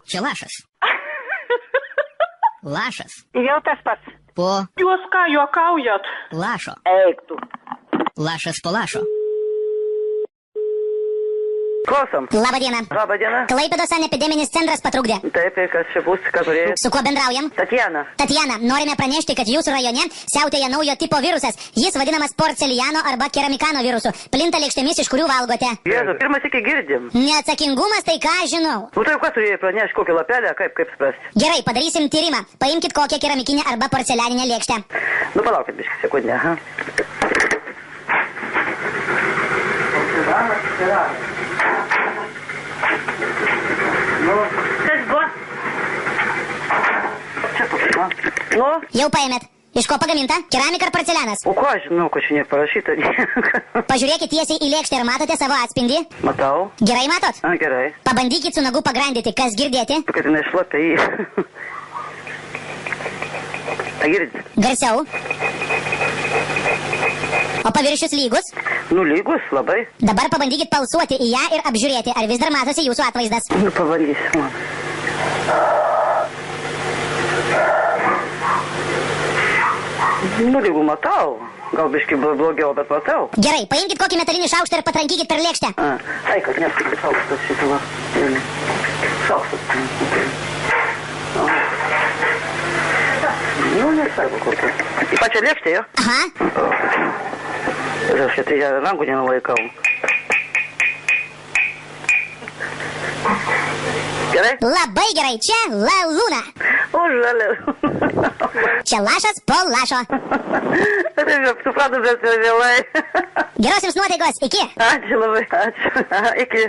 Čia lašas. Lašas. Jau tas pats. Po Jūs ką, juokaujat? lašo. Eik tu. Lašas po lašo. Klausom. Labą dieną. Labą dieną. Klaipėdos epideminis centras patrukdė. Taip, kas čia bus, ką turėjai? Su kuo bendraujam? Tatjana. Tatjana, norime pranešti, kad jūsų rajone siautėja naujo tipo virusas. Jis vadinamas porceliano arba keramikano virusu. Plinta lėkštėmis, iš kurių valgote. Jėzu, pirmas iki girdim. Neatsakingumas, tai ką žinau. Nu tai ką turėjai pranešti, kokį lapelę, kaip spręsti? Gerai, padarysim tyrimą. Paimkit kokią keramikinę arba porcelianinę lėkštę. Nu palaukit biškį sekundę, aha. Kas buvo? Čia pasakyma. Nu? Jau paėmėt. Iš ko pagaminta? Keramika ar porcelianas? O ką aš žinau, ko čia neparašyta. Pažiūrėkit tiesiai į lėkštę ir matote savo atspindį. Matau. Gerai matot? A, gerai. Pabandykit su nagu pagrandyti. Kas girdėti? Kad jinai šlapia į... A girdit? Garsiau. O paviršius lygus? Nu lygus, labai. Dabar pabandykit palsuoti į ją ir apžiūrėti, ar vis dar matosi jūsų atvaizdas. Nu pabandysim. Nu lygų matau. Gal biškai blogiau, bet matau. Gerai, paimkit kokį metalinį šaukštą ir patrankykit per lėkštę. Ai, kad neskaitė šaukštas šitą va. Šaukštas. Nu, nesvarbu kur tai. Į pačią lėkštę, jo? Aha. Reiškia, tai ją rankų nenulaikau. Gerai? Labai gerai, čia La Luna. O, žalia. Čia lašas po lašo. Supratau, bet vėlai. Geros jums nuotaikos, iki. Ačiū labai, ačiū. Iki.